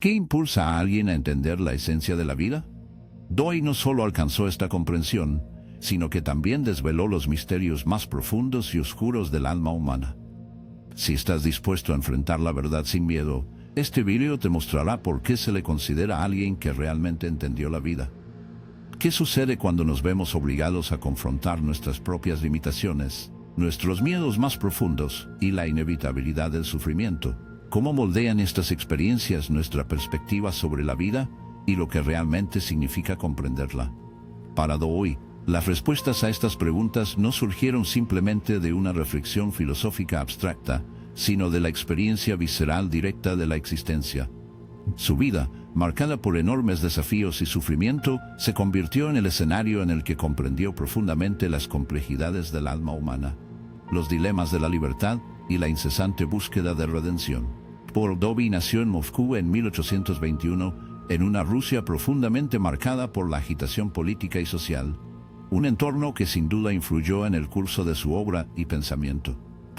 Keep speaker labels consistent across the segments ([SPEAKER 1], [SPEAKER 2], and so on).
[SPEAKER 1] ¿Qué impulsa a alguien a entender la esencia de la vida? Doi no solo alcanzó esta comprensión, sino que también desveló los misterios más profundos y oscuros del alma humana. Si estás dispuesto a enfrentar la verdad sin miedo, este video te mostrará por qué se le considera a alguien que realmente entendió la vida. ¿Qué sucede cuando nos vemos obligados a confrontar nuestras propias limitaciones, nuestros miedos más profundos y la inevitabilidad del sufrimiento? ¿Cómo moldean estas experiencias nuestra perspectiva sobre la vida y lo que realmente significa comprenderla? Para Doi, las respuestas a estas preguntas no surgieron simplemente de una reflexión filosófica abstracta, sino de la experiencia visceral directa de la existencia. Su vida, marcada por enormes desafíos y sufrimiento, se convirtió en el escenario en el que comprendió profundamente las complejidades del alma humana, los dilemas de la libertad y la incesante búsqueda de redención. Doi nació en Moscú en 1821, en una Rusia profundamente marcada por la agitación política y social, un entorno que sin duda influyó en el curso de su obra y pensamiento.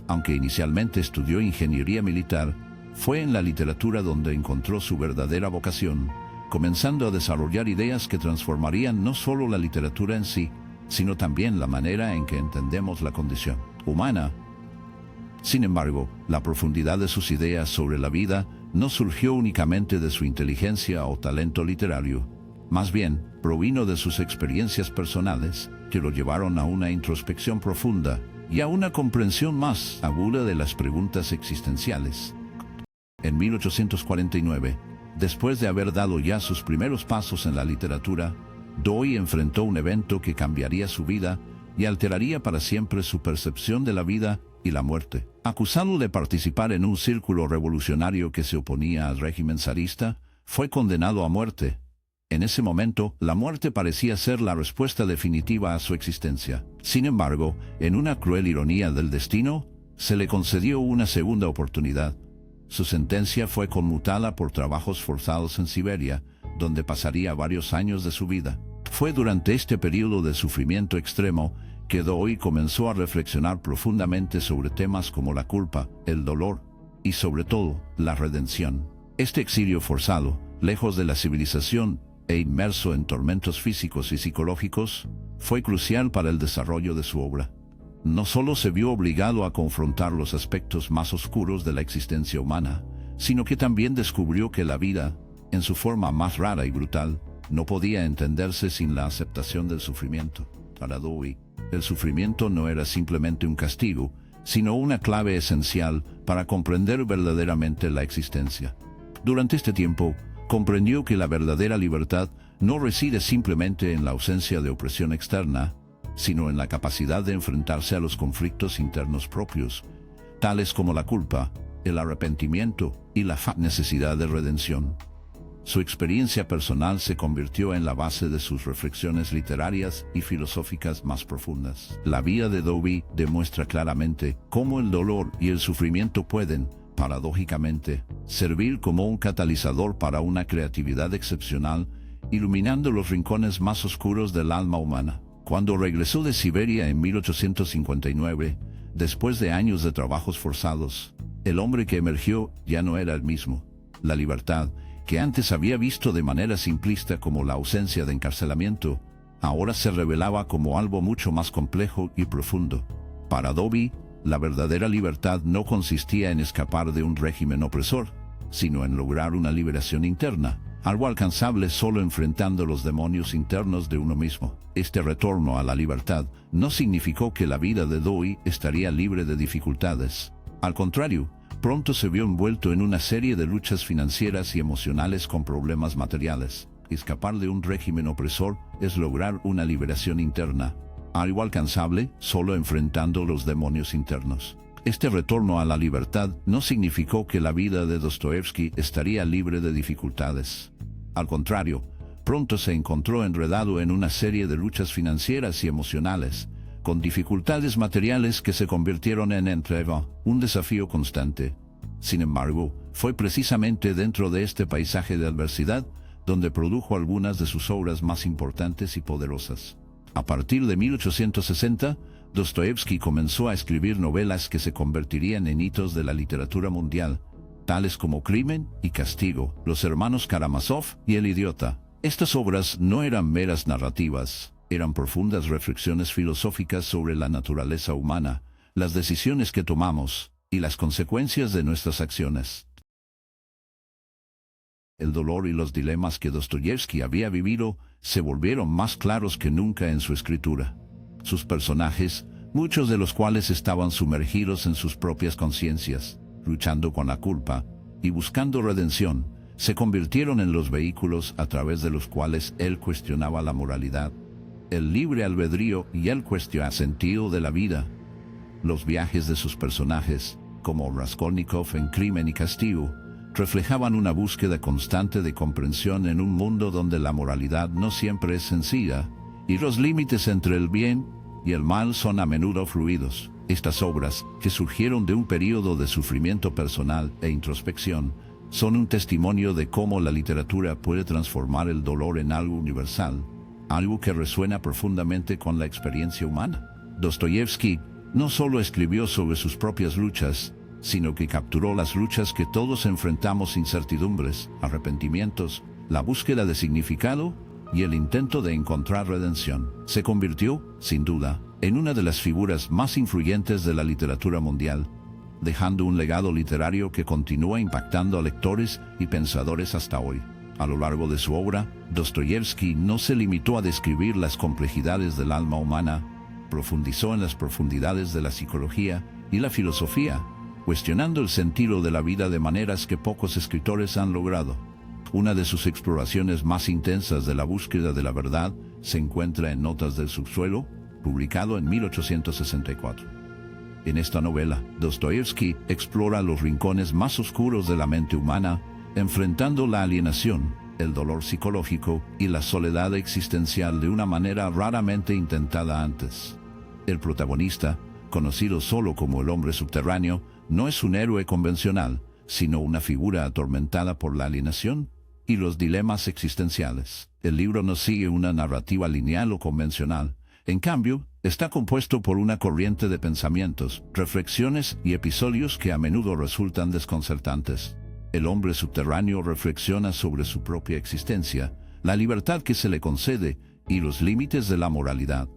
[SPEAKER 1] Aunque inicialmente estudió ingeniería militar, fue en la literatura donde encontró su verdadera vocación, comenzando a desarrollar ideas que transformarían no solo la literatura en sí, sino también la manera en que entendemos la condición humana. Sin embargo, la profundidad de sus ideas sobre la vida no surgió únicamente de su inteligencia o talento literario. Más bien, provino de sus experiencias personales, que lo llevaron a una introspección profunda y a una comprensión más aguda de las preguntas existenciales. En 1849, después de haber dado ya sus primeros pasos en la literatura, Doi enfrentó un evento que cambiaría su vida y alteraría para siempre su percepción de la vida y la muerte. Acusado de participar en un círculo revolucionario que se oponía al régimen zarista, fue condenado a muerte. En ese momento, la muerte parecía ser la respuesta definitiva a su existencia. Sin embargo, en una cruel ironía del destino, se le concedió una segunda oportunidad. Su sentencia fue conmutada por trabajos forzados en Siberia, donde pasaría varios años de su vida. Fue durante este periodo de sufrimiento extremo que Doi comenzó a reflexionar profundamente sobre temas como la culpa, el dolor y, sobre todo, la redención. Este exilio forzado, lejos de la civilización e inmerso en tormentos físicos y psicológicos, fue crucial para el desarrollo de su obra. No solo se vio obligado a confrontar los aspectos más oscuros de la existencia humana, sino que también descubrió que la vida, en su forma más rara y brutal, no podía entenderse sin la aceptación del sufrimiento. Para Doi, el sufrimiento no era simplemente un castigo, sino una clave esencial para comprender verdaderamente la existencia. Durante este tiempo, comprendió que la verdadera libertad no reside simplemente en la ausencia de opresión externa, sino en la capacidad de enfrentarse a los conflictos internos propios, tales como la culpa, el arrepentimiento y la necesidad de redención. Su experiencia personal se convirtió en la base de sus reflexiones literarias y filosóficas más profundas. La vida de Doi demuestra claramente cómo el dolor y el sufrimiento pueden, paradójicamente, servir como un catalizador para una creatividad excepcional, iluminando los rincones más oscuros del alma humana. Cuando regresó de Siberia en 1859, después de años de trabajos forzados, el hombre que emergió ya no era el mismo. La libertad, que antes había visto de manera simplista como la ausencia de encarcelamiento, ahora se revelaba como algo mucho más complejo y profundo. Para Doi, la verdadera libertad no consistía en escapar de un régimen opresor, sino en lograr una liberación interna, algo alcanzable solo enfrentando los demonios internos de uno mismo. Este retorno a la libertad no significó que la vida de Doi estaría libre de dificultades. Al contrario, pronto se vio envuelto en una serie de luchas financieras y emocionales con problemas materiales. Escapar de un régimen opresor es lograr una liberación interna, algo alcanzable solo enfrentando los demonios internos. Este retorno a la libertad no significó que la vida de Dostoyevsky estaría libre de dificultades. Al contrario, pronto se encontró enredado en una serie de luchas financieras y emocionales, con dificultades materiales que se convirtieron en un desafío constante. Sin embargo, fue precisamente dentro de este paisaje de adversidad donde produjo algunas de sus obras más importantes y poderosas. A partir de 1860, Dostoyevsky comenzó a escribir novelas que se convertirían en hitos de la literatura mundial, tales como Crimen y Castigo, Los hermanos Karamazov y El idiota. Estas obras no eran meras narrativas, eran profundas reflexiones filosóficas sobre la naturaleza humana, las decisiones que tomamos y las consecuencias de nuestras acciones. El dolor y los dilemas que Dostoyevski había vivido se volvieron más claros que nunca en su escritura. Sus personajes, muchos de los cuales estaban sumergidos en sus propias conciencias, luchando con la culpa y buscando redención, se convirtieron en los vehículos a través de los cuales él cuestionaba la moralidad, el libre albedrío y el sentido de la vida. Los viajes de sus personajes, como Raskolnikov en Crimen y Castigo, reflejaban una búsqueda constante de comprensión en un mundo donde la moralidad no siempre es sencilla, y los límites entre el bien y el mal son a menudo fluidos. Estas obras, que surgieron de un período de sufrimiento personal e introspección, son un testimonio de cómo la literatura puede transformar el dolor en algo universal, algo que resuena profundamente con la experiencia humana. Dostoyevski no solo escribió sobre sus propias luchas, sino que capturó las luchas que todos enfrentamos: incertidumbres, arrepentimientos, la búsqueda de significado y el intento de encontrar redención. Se convirtió, sin duda, en una de las figuras más influyentes de la literatura mundial, dejando un legado literario que continúa impactando a lectores y pensadores hasta hoy. A lo largo de su obra, Dostoyevski no se limitó a describir las complejidades del alma humana, profundizó en las profundidades de la psicología y la filosofía, cuestionando el sentido de la vida de maneras que pocos escritores han logrado. Una de sus exploraciones más intensas de la búsqueda de la verdad se encuentra en Notas del subsuelo, publicado en 1864. En esta novela, Dostoyevski explora los rincones más oscuros de la mente humana, enfrentando la alienación, el dolor psicológico y la soledad existencial de una manera raramente intentada antes. El protagonista, conocido solo como el hombre subterráneo, no es un héroe convencional, sino una figura atormentada por la alienación y los dilemas existenciales. El libro no sigue una narrativa lineal o convencional. En cambio, está compuesto por una corriente de pensamientos, reflexiones y episodios que a menudo resultan desconcertantes. El hombre subterráneo reflexiona sobre su propia existencia, la libertad que se le concede y los límites de la moralidad.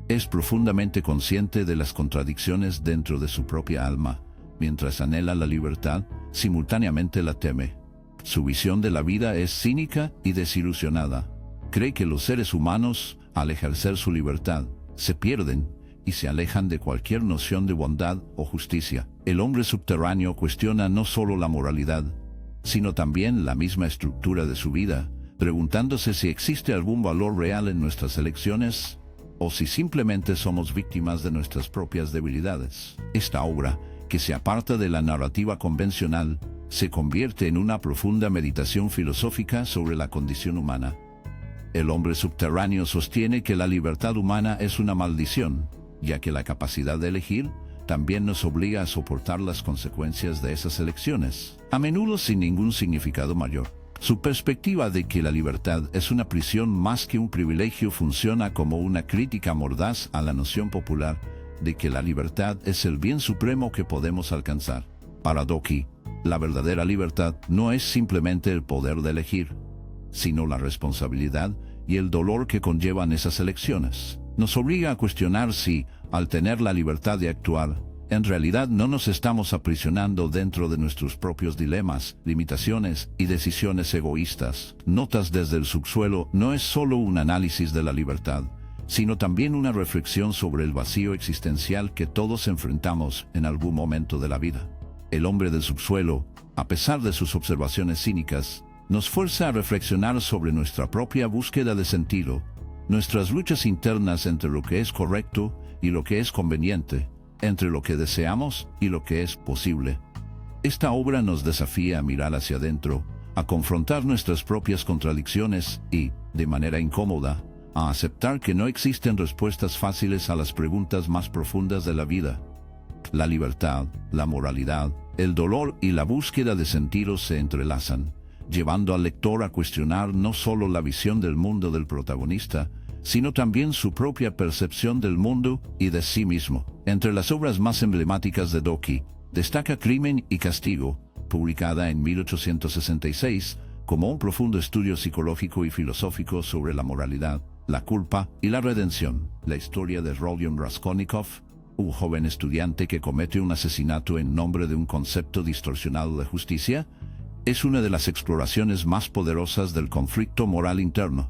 [SPEAKER 1] Es profundamente consciente de las contradicciones dentro de su propia alma. Mientras anhela la libertad, simultáneamente la teme. Su visión de la vida es cínica y desilusionada. Cree que los seres humanos, al ejercer su libertad, se pierden y se alejan de cualquier noción de bondad o justicia. El hombre subterráneo cuestiona no solo la moralidad, sino también la misma estructura de su vida, preguntándose si existe algún valor real en nuestras elecciones o si simplemente somos víctimas de nuestras propias debilidades. Esta obra, que se aparta de la narrativa convencional, se convierte en una profunda meditación filosófica sobre la condición humana. El hombre subterráneo sostiene que la libertad humana es una maldición, ya que la capacidad de elegir también nos obliga a soportar las consecuencias de esas elecciones, a menudo sin ningún significado mayor. Su perspectiva de que la libertad es una prisión más que un privilegio funciona como una crítica mordaz a la noción popular de que la libertad es el bien supremo que podemos alcanzar. Para Dostoyevski, la verdadera libertad no es simplemente el poder de elegir, sino la responsabilidad y el dolor que conllevan esas elecciones. Nos obliga a cuestionar si, al tener la libertad de actuar, en realidad no nos estamos aprisionando dentro de nuestros propios dilemas, limitaciones y decisiones egoístas. Notas desde el subsuelo no es solo un análisis de la libertad, sino también una reflexión sobre el vacío existencial que todos enfrentamos en algún momento de la vida. El hombre del subsuelo, a pesar de sus observaciones cínicas, nos fuerza a reflexionar sobre nuestra propia búsqueda de sentido, nuestras luchas internas entre lo que es correcto y lo que es conveniente, entre lo que deseamos y lo que es posible. Esta obra nos desafía a mirar hacia adentro, a confrontar nuestras propias contradicciones y, de manera incómoda, a aceptar que no existen respuestas fáciles a las preguntas más profundas de la vida. La libertad, la moralidad, el dolor y la búsqueda de sentido se entrelazan, llevando al lector a cuestionar no solo la visión del mundo del protagonista, sino también su propia percepción del mundo y de sí mismo. Entre las obras más emblemáticas de Dostoyevski, destaca Crimen y Castigo, publicada en 1866, como un profundo estudio psicológico y filosófico sobre la moralidad, la culpa y la redención. La historia de Rodion Raskolnikov, un joven estudiante que comete un asesinato en nombre de un concepto distorsionado de justicia, es una de las exploraciones más poderosas del conflicto moral interno.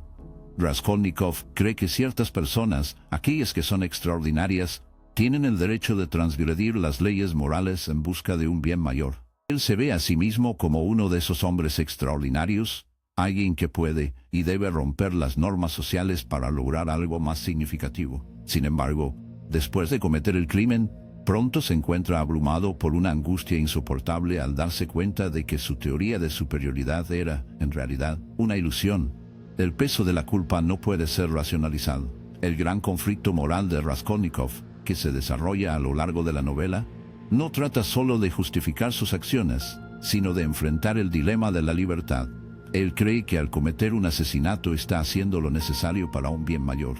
[SPEAKER 1] Raskolnikov cree que ciertas personas, aquellas que son extraordinarias, tienen el derecho de transgredir las leyes morales en busca de un bien mayor. Él se ve a sí mismo como uno de esos hombres extraordinarios, alguien que puede y debe romper las normas sociales para lograr algo más significativo. Sin embargo, después de cometer el crimen, pronto se encuentra abrumado por una angustia insoportable al darse cuenta de que su teoría de superioridad era, en realidad, una ilusión. El peso de la culpa no puede ser racionalizado. El gran conflicto moral de Raskolnikov, que se desarrolla a lo largo de la novela, no trata solo de justificar sus acciones, sino de enfrentar el dilema de la libertad. Él cree que al cometer un asesinato está haciendo lo necesario para un bien mayor.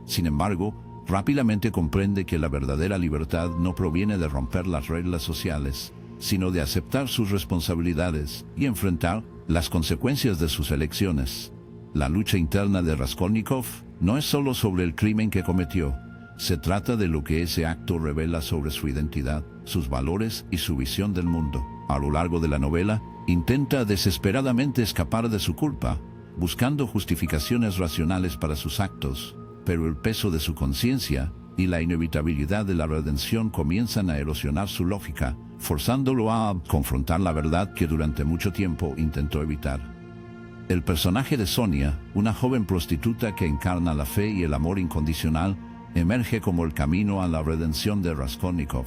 [SPEAKER 1] Sin embargo, rápidamente comprende que la verdadera libertad no proviene de romper las reglas sociales, sino de aceptar sus responsabilidades y enfrentar las consecuencias de sus elecciones. La lucha interna de Raskolnikov no es solo sobre el crimen que cometió. Se trata de lo que ese acto revela sobre su identidad, sus valores y su visión del mundo. A lo largo de la novela, intenta desesperadamente escapar de su culpa, buscando justificaciones racionales para sus actos, pero el peso de su conciencia y la inevitabilidad de la redención comienzan a erosionar su lógica, forzándolo a confrontar la verdad que durante mucho tiempo intentó evitar. El personaje de Sonia, una joven prostituta que encarna la fe y el amor incondicional, emerge como el camino a la redención de Raskolnikov.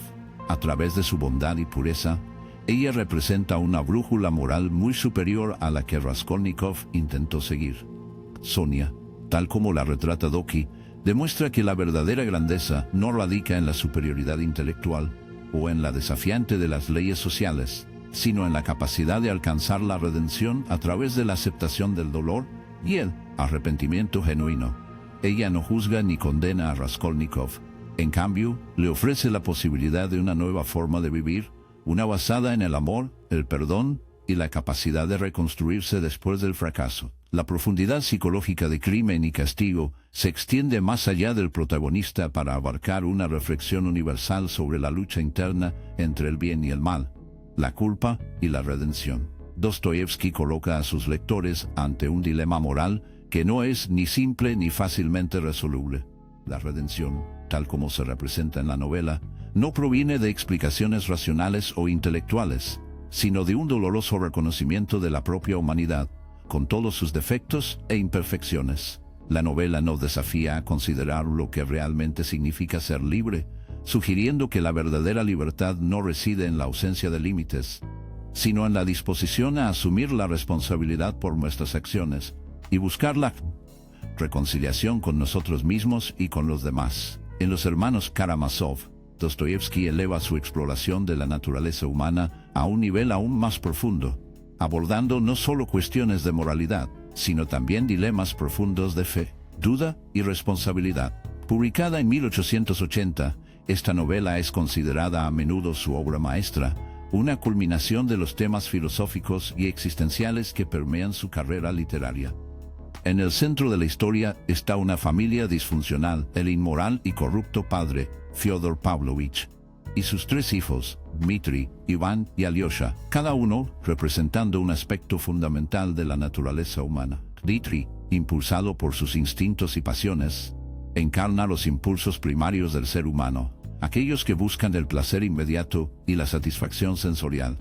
[SPEAKER 1] A través de su bondad y pureza, ella representa una brújula moral muy superior a la que Raskolnikov intentó seguir. Sonia, tal como la retrata Doki, demuestra que la verdadera grandeza no radica en la superioridad intelectual o en la desafiante de las leyes sociales, sino en la capacidad de alcanzar la redención a través de la aceptación del dolor y el arrepentimiento genuino. Ella no juzga ni condena a Raskolnikov. En cambio, le ofrece la posibilidad de una nueva forma de vivir, una basada en el amor, el perdón y la capacidad de reconstruirse después del fracaso. La profundidad psicológica de Crimen y Castigo se extiende más allá del protagonista para abarcar una reflexión universal sobre la lucha interna entre el bien y el mal, la culpa y la redención. Dostoyevsky coloca a sus lectores ante un dilema moral que no es ni simple ni fácilmente resoluble. La redención, tal como se representa en la novela, no proviene de explicaciones racionales o intelectuales, sino de un doloroso reconocimiento de la propia humanidad, con todos sus defectos e imperfecciones. La novela nos desafía a considerar lo que realmente significa ser libre, sugiriendo que la verdadera libertad no reside en la ausencia de límites, sino en la disposición a asumir la responsabilidad por nuestras acciones y buscar la reconciliación con nosotros mismos y con los demás. En Los hermanos Karamazov, Dostoyevsky eleva su exploración de la naturaleza humana a un nivel aún más profundo, abordando no solo cuestiones de moralidad, sino también dilemas profundos de fe, duda y responsabilidad. Publicada en 1880, esta novela es considerada a menudo su obra maestra, una culminación de los temas filosóficos y existenciales que permean su carrera literaria. En el centro de la historia está una familia disfuncional, el inmoral y corrupto padre, Fyodor Pavlovich, y sus tres hijos, Dmitri, Iván y Alyosha, cada uno representando un aspecto fundamental de la naturaleza humana. Dmitri, impulsado por sus instintos y pasiones, encarna los impulsos primarios del ser humano, aquellos que buscan el placer inmediato y la satisfacción sensorial.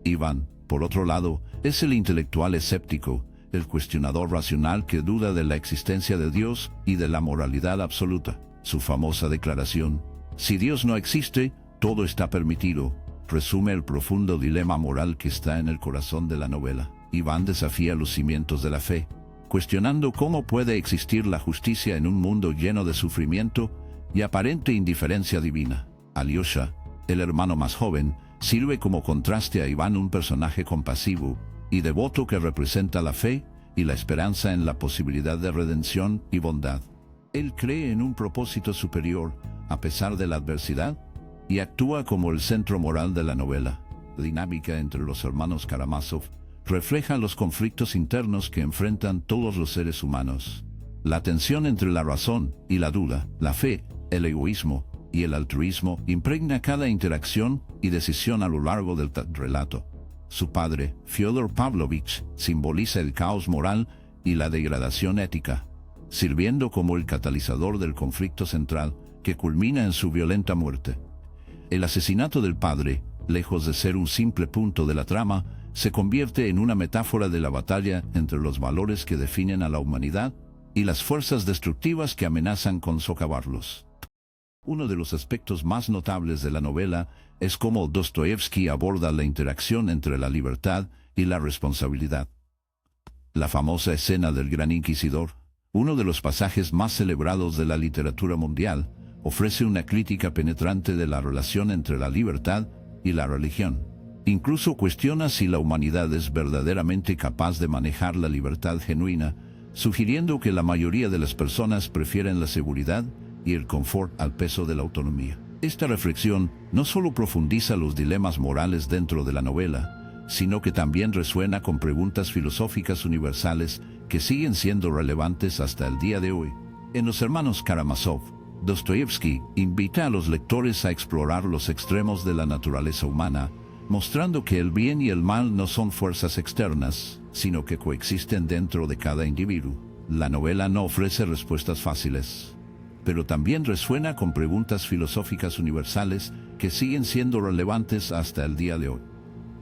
[SPEAKER 1] Iván, por otro lado, es el intelectual escéptico, el cuestionador racional que duda de la existencia de Dios y de la moralidad absoluta. Su famosa declaración, "Si Dios no existe, todo está permitido", resume el profundo dilema moral que está en el corazón de la novela. Iván desafía los cimientos de la fe, cuestionando cómo puede existir la justicia en un mundo lleno de sufrimiento y aparente indiferencia divina. Alyosha, el hermano más joven, sirve como contraste a Iván, un personaje compasivo y devoto que representa la fe y la esperanza en la posibilidad de redención y bondad. Él cree en un propósito superior, a pesar de la adversidad, y actúa como el centro moral de la novela. La dinámica entre los hermanos Karamazov refleja los conflictos internos que enfrentan todos los seres humanos. La tensión entre la razón y la duda, la fe, el egoísmo y el altruismo impregna cada interacción y decisión a lo largo del relato. Su padre, Fyodor Pavlovich, simboliza el caos moral y la degradación ética, sirviendo como el catalizador del conflicto central que culmina en su violenta muerte. El asesinato del padre, lejos de ser un simple punto de la trama, se convierte en una metáfora de la batalla entre los valores que definen a la humanidad y las fuerzas destructivas que amenazan con socavarlos. Uno de los aspectos más notables de la novela es cómo Dostoyevsky aborda la interacción entre la libertad y la responsabilidad. La famosa escena del Gran Inquisidor, uno de los pasajes más celebrados de la literatura mundial, ofrece una crítica penetrante de la relación entre la libertad y la religión. Incluso cuestiona si la humanidad es verdaderamente capaz de manejar la libertad genuina, sugiriendo que la mayoría de las personas prefieren la seguridad y el confort al peso de la autonomía. Esta reflexión no solo profundiza los dilemas morales dentro de la novela, sino que también resuena con preguntas filosóficas universales que siguen siendo relevantes hasta el día de hoy. En Los hermanos Karamazov, Dostoyevsky invita a los lectores a explorar los extremos de la naturaleza humana, mostrando que el bien y el mal no son fuerzas externas, sino que coexisten dentro de cada individuo. La novela no ofrece respuestas fáciles, pero también resuena con preguntas filosóficas universales que siguen siendo relevantes hasta el día de hoy.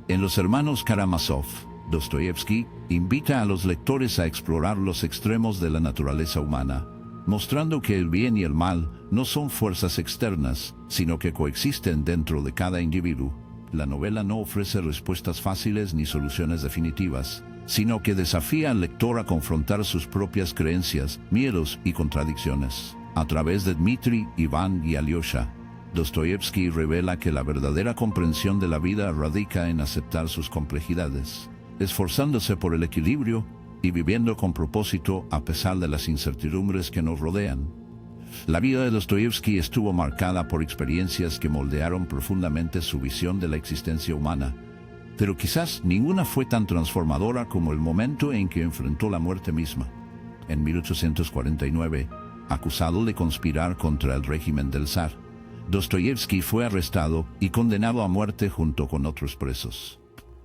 [SPEAKER 1] En Los hermanos Karamazov, Dostoyevsky invita a los lectores a explorar los extremos de la naturaleza humana, mostrando que el bien y el mal no son fuerzas externas, sino que coexisten dentro de cada individuo. La novela no ofrece respuestas fáciles ni soluciones definitivas, sino que desafía al lector a confrontar sus propias creencias, miedos y contradicciones. A través de Dmitri, Iván y Alyosha, Dostoyevsky revela que la verdadera comprensión de la vida radica en aceptar sus complejidades, esforzándose por el equilibrio y viviendo con propósito a pesar de las incertidumbres que nos rodean. La vida de Dostoyevsky estuvo marcada por experiencias que moldearon profundamente su visión de la existencia humana, pero quizás ninguna fue tan transformadora como el momento en que enfrentó la muerte misma. En 1849, acusado de conspirar contra el régimen del zar, Dostoyevsky fue arrestado y condenado a muerte junto con otros presos.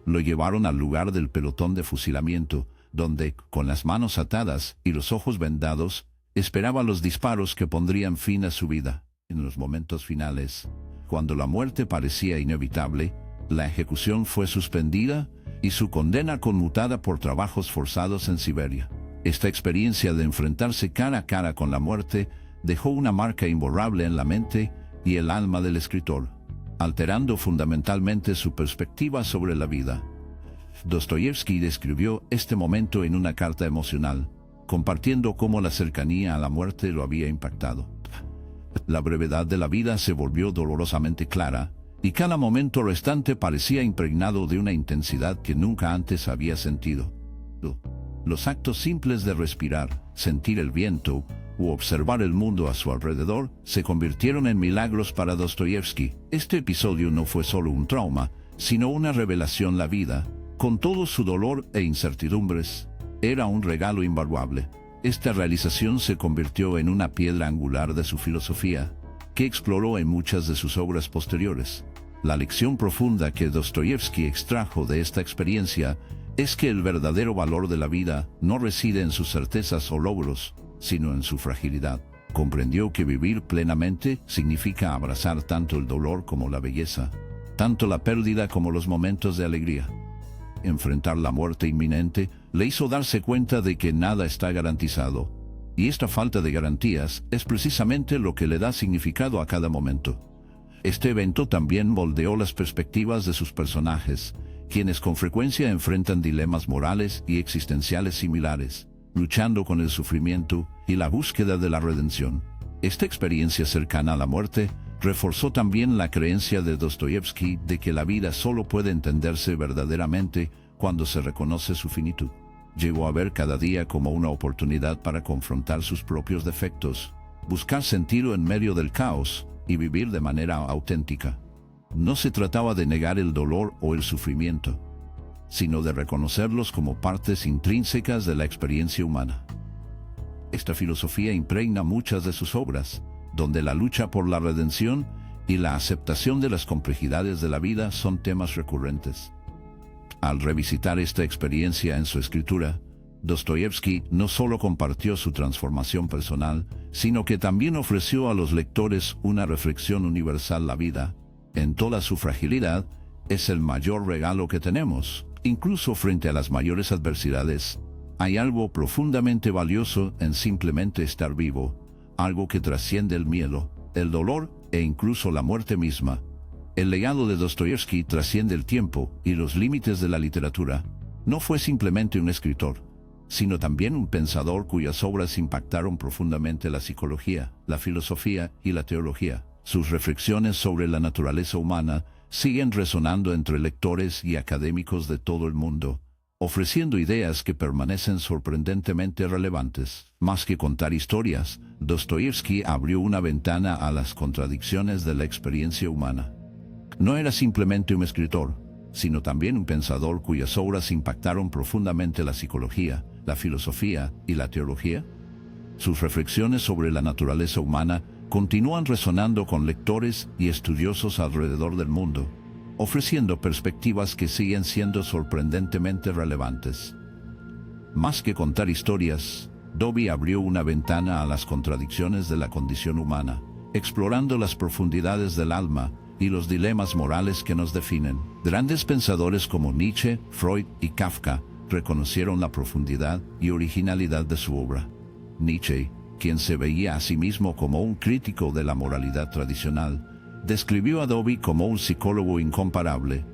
[SPEAKER 1] Lo llevaron al lugar del pelotón de fusilamiento, donde, con las manos atadas y los ojos vendados, esperaba los disparos que pondrían fin a su vida. En los momentos finales, cuando la muerte parecía inevitable, la ejecución fue suspendida y su condena conmutada por trabajos forzados en Siberia. Esta experiencia de enfrentarse cara a cara con la muerte dejó una marca imborrable en la mente y el alma del escritor, alterando fundamentalmente su perspectiva sobre la vida. Dostoyevsky describió este momento en una carta emocional, compartiendo cómo la cercanía a la muerte lo había impactado. La brevedad de la vida se volvió dolorosamente clara, y cada momento restante parecía impregnado de una intensidad que nunca antes había sentido. Los actos simples de respirar, sentir el viento u observar el mundo a su alrededor se convirtieron en milagros para Dostoyevsky. Este episodio no fue solo un trauma, sino una revelación. La vida, con todo su dolor e incertidumbres, era un regalo invaluable. Esta realización se convirtió en una piedra angular de su filosofía, que exploró en muchas de sus obras posteriores. La lección profunda que Dostoyevsky extrajo de esta experiencia es que el verdadero valor de la vida no reside en sus certezas o logros, sino en su fragilidad. Comprendió que vivir plenamente significa abrazar tanto el dolor como la belleza, tanto la pérdida como los momentos de alegría. Enfrentar la muerte inminente le hizo darse cuenta de que nada está garantizado, y esta falta de garantías es precisamente lo que le da significado a cada momento. Este evento también moldeó las perspectivas de sus personajes, quienes con frecuencia enfrentan dilemas morales y existenciales similares, luchando con el sufrimiento y la búsqueda de la redención. Esta experiencia cercana a la muerte reforzó también la creencia de Dostoyevsky de que la vida solo puede entenderse verdaderamente cuando se reconoce su finitud. Llegó a ver cada día como una oportunidad para confrontar sus propios defectos, buscar sentido en medio del caos y vivir de manera auténtica. no se trataba de negar el dolor o el sufrimiento, sino de reconocerlos como partes intrínsecas de la experiencia humana. Esta filosofía impregna muchas de sus obras, donde la lucha por la redención y la aceptación de las complejidades de la vida son temas recurrentes. Al revisitar esta experiencia en su escritura, Dostoyevsky no solo compartió su transformación personal, sino que también ofreció a los lectores una reflexión universal. La vida, en toda su fragilidad, es el mayor regalo que tenemos. Incluso frente a las mayores adversidades, hay algo profundamente valioso en simplemente estar vivo, algo que trasciende el miedo, el dolor e incluso la muerte misma. El legado de Dostoyevsky trasciende el tiempo y los límites de la literatura. No fue simplemente un escritor, sino también un pensador cuyas obras impactaron profundamente la psicología, la filosofía y la teología. Sus reflexiones sobre la naturaleza humana siguen resonando entre lectores y académicos de todo el mundo, ofreciendo ideas que permanecen sorprendentemente relevantes. Más que contar historias, Dostoyevsky abrió una ventana a las contradicciones de la experiencia humana. No era simplemente un escritor, sino también un pensador cuyas obras impactaron profundamente la psicología, la filosofía y la teología. Sus reflexiones sobre la naturaleza humana continúan resonando con lectores y estudiosos alrededor del mundo, ofreciendo perspectivas que siguen siendo sorprendentemente relevantes. Más que contar historias, Dobby abrió una ventana a las contradicciones de la condición humana, explorando las profundidades del alma y los dilemas morales que nos definen. Grandes pensadores como Nietzsche, Freud y Kafka reconocieron la profundidad y originalidad de su obra. Nietzsche, quien se veía a sí mismo como un crítico de la moralidad tradicional, describió a Dobby como un psicólogo incomparable,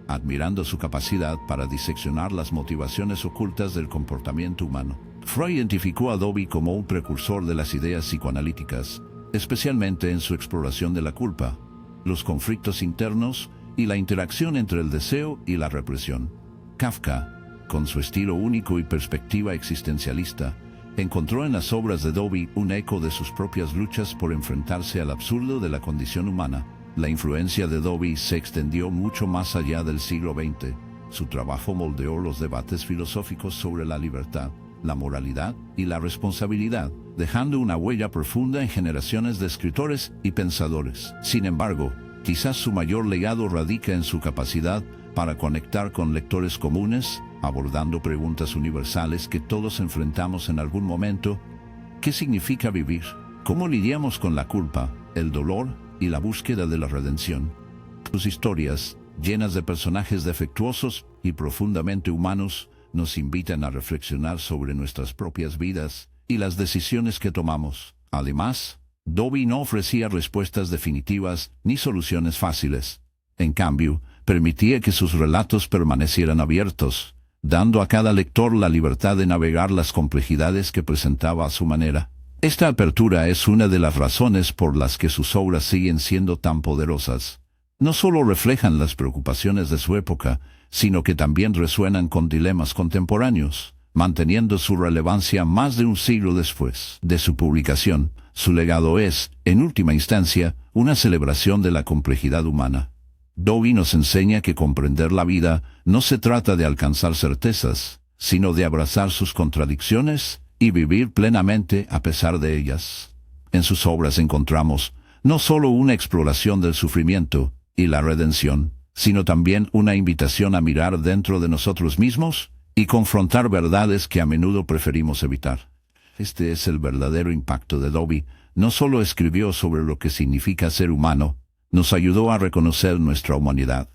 [SPEAKER 1] admirando su capacidad para diseccionar las motivaciones ocultas del comportamiento humano. Freud identificó a Dobby como un precursor de las ideas psicoanalíticas, especialmente en su exploración de la culpa, los conflictos internos y la interacción entre el deseo y la represión. Kafka, con su estilo único y perspectiva existencialista, encontró en las obras de Dobby un eco de sus propias luchas por enfrentarse al absurdo de la condición humana. La influencia de Dobby se extendió mucho más allá del siglo XX. Su trabajo moldeó los debates filosóficos sobre la libertad, la moralidad y la responsabilidad, dejando una huella profunda en generaciones de escritores y pensadores. Sin embargo, quizás su mayor legado radica en su capacidad para conectar con lectores comunes, abordando preguntas universales que todos enfrentamos en algún momento. ¿Qué significa vivir? ¿Cómo lidiamos con la culpa, el dolor y la búsqueda de la redención? Sus historias, llenas de personajes defectuosos y profundamente humanos, nos invitan a reflexionar sobre nuestras propias vidas y las decisiones que tomamos. Además, Dobby no ofrecía respuestas definitivas ni soluciones fáciles. En cambio, permitía que sus relatos permanecieran abiertos, dando a cada lector la libertad de navegar las complejidades que presentaba a su manera. Esta apertura es una de las razones por las que sus obras siguen siendo tan poderosas. No solo reflejan las preocupaciones de su época, sino que también resuenan con dilemas contemporáneos, manteniendo su relevancia más de un siglo después de su publicación. Su legado es, en última instancia, una celebración de la complejidad humana. Dobby nos enseña que comprender la vida no se trata de alcanzar certezas, sino de abrazar sus contradicciones y vivir plenamente a pesar de ellas. En sus obras encontramos no solo una exploración del sufrimiento y la redención, sino también una invitación a mirar dentro de nosotros mismos y confrontar verdades que a menudo preferimos evitar. Este es el verdadero impacto de Dobby. No solo escribió sobre lo que significa ser humano, nos ayudó a reconocer nuestra humanidad.